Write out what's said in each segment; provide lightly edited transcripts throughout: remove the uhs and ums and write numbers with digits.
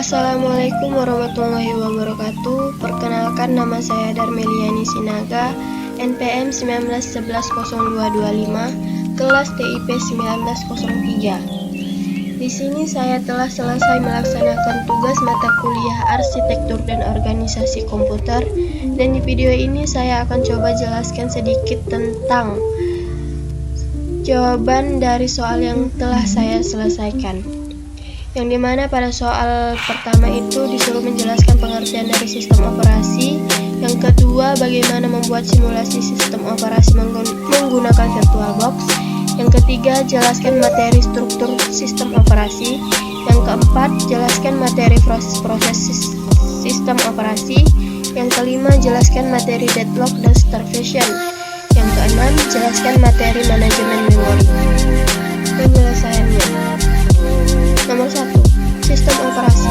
Assalamualaikum warahmatullahi wabarakatuh. Perkenalkan, nama saya Darmeliani Sinaga, NPM 19110225, kelas TIP 1903. Di sini saya telah selesai melaksanakan tugas mata kuliah Arsitektur dan Organisasi Komputer, dan di video ini saya akan coba jelaskan sedikit tentang jawaban dari soal yang telah saya selesaikan. Yang dimana pada soal pertama itu disuruh menjelaskan pengertian dari sistem operasi, yang kedua bagaimana membuat simulasi sistem operasi menggunakan VirtualBox, yang ketiga jelaskan materi struktur sistem operasi, yang keempat jelaskan materi proses sistem operasi, yang kelima jelaskan materi deadlock dan starvation, yang keenam jelaskan materi manajemen memori. Penyelesaiannya: nomor 1. Sistem operasi.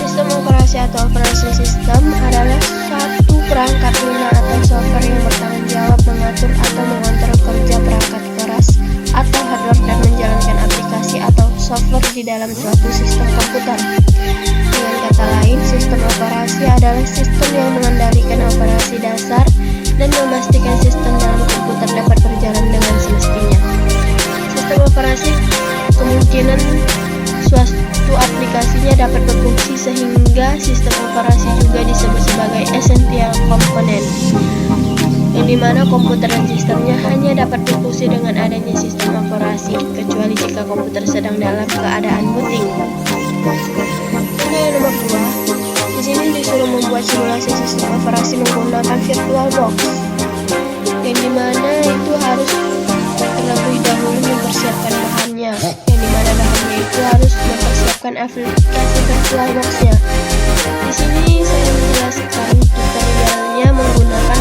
Sistem operasi atau operasi sistem adalah suatu perangkat lunak atau software yang bertanggung jawab mengatur atau mengontrol kerja perangkat keras atau hardware dan menjalankan aplikasi atau software di dalam suatu sistem komputer. Dengan kata lain, sistem operasi adalah sistem yang mengendalikan operasi dasar dan memastikan sistem dalam komputer dapat berjalan dengan semestinya. Sistem operasi kemungkinan suatu aplikasinya dapat berfungsi, sehingga sistem operasi juga disebut sebagai essential component, yang dimana komputer dan sistemnya hanya dapat berfungsi dengan adanya sistem operasi, kecuali jika komputer sedang dalam keadaan booting. Yang nomor 2, di sini disuruh membuat simulasi sistem operasi menggunakan VirtualBox, yang dimana itu harus terlebih dahulu mempersiapkan bahannya, yang dimana bahannya itu harus mempersiapkan aplikasi VirtualBox-nya. Di sini saya menjelaskan tutorialnya menggunakan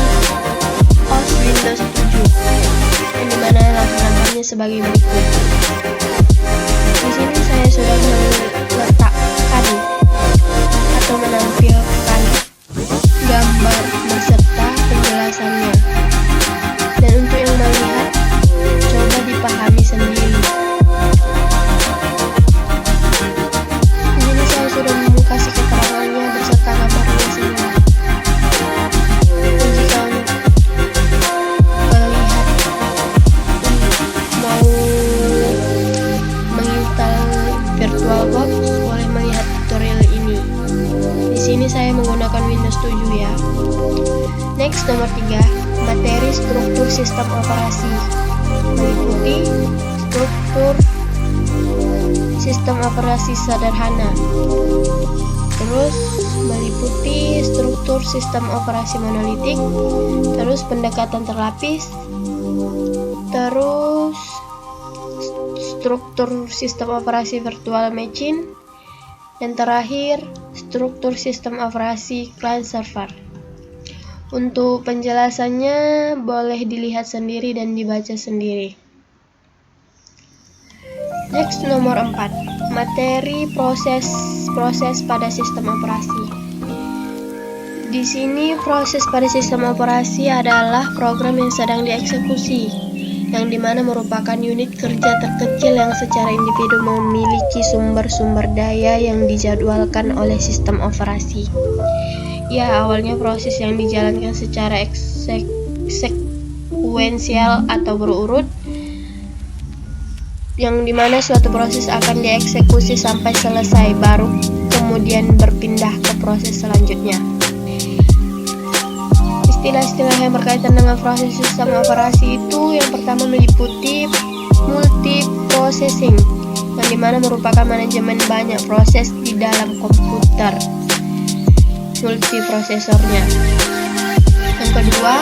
OS Windows 7, yang dimana langkah-langkahnya sebagai berikut. Di sini saya sudah meletakkan atau menampilkan gambar beserta penjelasannya, dan untuk yang melihat coba dipahami sendiri. Di sini saya sudah kasih keterangannya beserta gambarnya semua. Dan jika melihat mau menginstal VirtualBox, boleh melihat tutorial ini. Di sini saya menggunakan Windows 7 ya. Next, nomor 3, materi struktur sistem operasi, meliputi struktur sistem operasi sederhana, terus meliputi struktur sistem operasi monolitik, terus pendekatan terlapis, terus struktur sistem operasi virtual machine, dan terakhir struktur sistem operasi client server. Untuk penjelasannya boleh dilihat sendiri dan dibaca sendiri. Next, nomor 4, materi proses pada sistem operasi. Di sini proses pada sistem operasi adalah program yang sedang dieksekusi, yang dimana merupakan unit kerja terkecil yang secara individu memiliki sumber-sumber daya yang dijadwalkan oleh sistem operasi. Ya, awalnya proses yang dijalankan secara sekuensial atau berurut, yang dimana suatu proses akan dieksekusi sampai selesai, baru kemudian berpindah ke proses selanjutnya. Istilah-istilah yang berkaitan dengan proses sistem operasi itu yang pertama meliputi multiprocessing, yang dimana merupakan manajemen banyak proses di dalam komputer multiprosesornya. Yang kedua,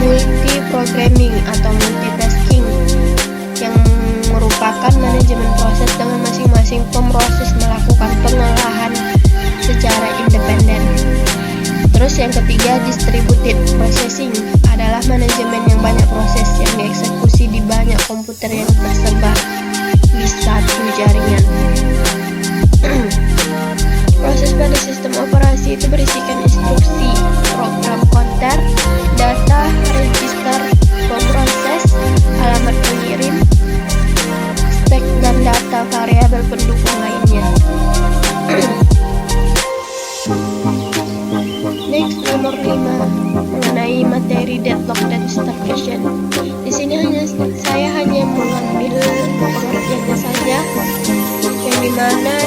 multiprogramming atau multitasking, yang merupakan manajemen proses dengan masing-masing pemroses melakukan pengolahan secara independen. Terus yang ketiga, distributed processing adalah manajemen yang banyak proses yang dieksekusi di banyak komputer yang tersebar di satu jaringan. Proses pada sistem operasi itu berisikan instruksi, program counter, data, register, pemroses, alamat pengirim, stek dan data variabel pendukung lainnya.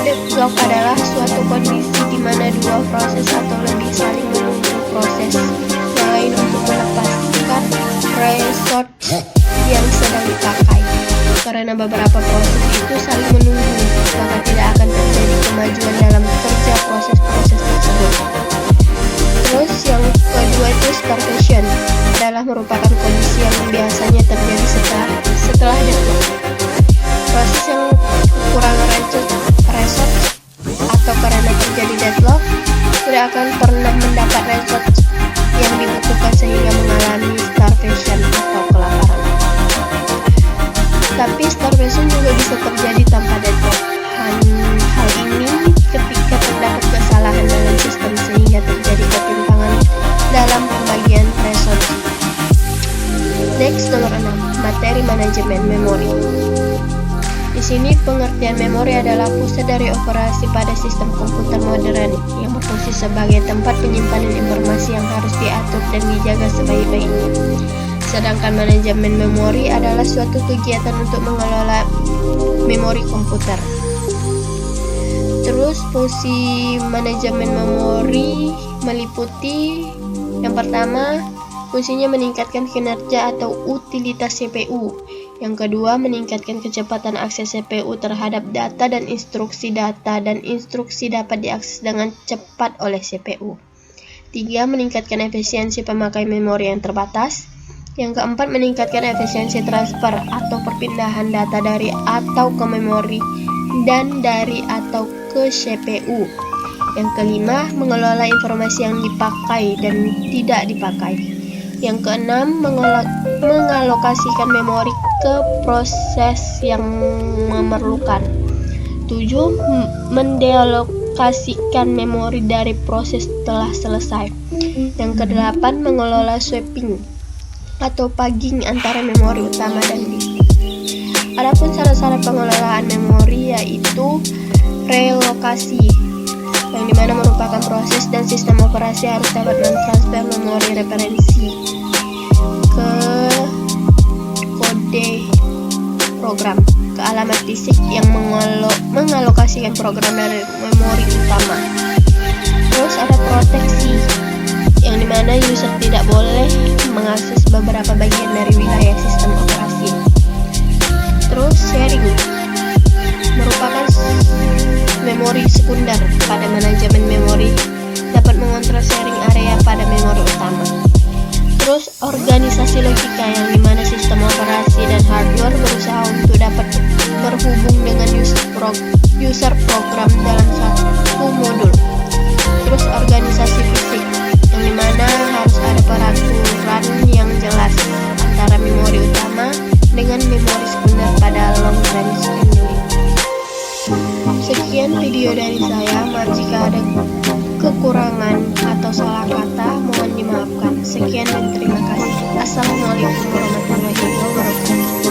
Deadlock adalah suatu kondisi di mana dua proses atau lebih saling menunggu proses yang lain untuk melepaskan resource yang sedang dipakai. Karena beberapa proses itu saling menunggu, maka tidak akan terjadi kemajuan dalam kerja proses-proses tersebut. Terus yang kedua itu starvation adalah merupakan kondisi yang biasanya terjadi setelah deadlock. Proses yang kekurangan resource atau karena terjadi deadlock tidak akan pernah mendapat resource yang dibutuhkan sehingga mengalami starvation atau kelaparan. Tapi starvation juga bisa terjadi tanpa deadlock. Hal ini ketika terdapat kesalahan dalam sistem sehingga terjadi ketimpangan dalam pembagian resource. Next, nomor 6, materi manajemen memori. Di sini pengertian memori adalah pusat dari operasi pada sistem komputer modern yang berfungsi sebagai tempat penyimpanan informasi yang harus diatur dan dijaga sebaik-baiknya. Sedangkan manajemen memori adalah suatu kegiatan untuk mengelola memori komputer. Terus fungsi manajemen memori meliputi yang pertama, fungsinya meningkatkan kinerja atau utilitas CPU. Yang kedua, meningkatkan kecepatan akses CPU terhadap data dan instruksi dapat diakses dengan cepat oleh CPU. 3. Meningkatkan efisiensi pemakai memori yang terbatas. Yang keempat, meningkatkan efisiensi transfer atau perpindahan data dari atau ke memori dan dari atau ke CPU. Yang kelima, mengelola informasi yang dipakai dan tidak dipakai. Yang keenam, mengalokasikan memori ke proses yang memerlukan. 7. Mendealokasikan memori dari proses telah selesai. Yang kedelapan, mengelola swapping atau pagging antara memori utama dan disk. Adapun syarat-syarat pengelolaan memori yaitu relokasi, yang dimana merupakan proses dan sistem operasi harus dapat mentransfer memori referensi ke kode program ke alamat disk yang mengalokasikan program dari memori utama. Terus ada proteksi, yang dimana user tidak boleh mengakses beberapa bagian dari wilayah sistem operasi. Terus sharing merupakan memori sekunder pada manajemen memori, dapat mengontrol sharing area pada memori utama. Terus organisasi logika, yang dimana sistem operasi dan hardware berusaha untuk dapat berhubung dengan user program dalam satu modul. Terus organisasi fisik, yang dimana harus ada peraturan yang jelas antara memori utama dengan memori sekunder pada long range memory. Sekian video dari saya. Jika ada kekurangan atau salah kata, mohon dimaafkan. Sekian dan terima kasih. Assalamualaikum warahmatullahi wabarakatuh.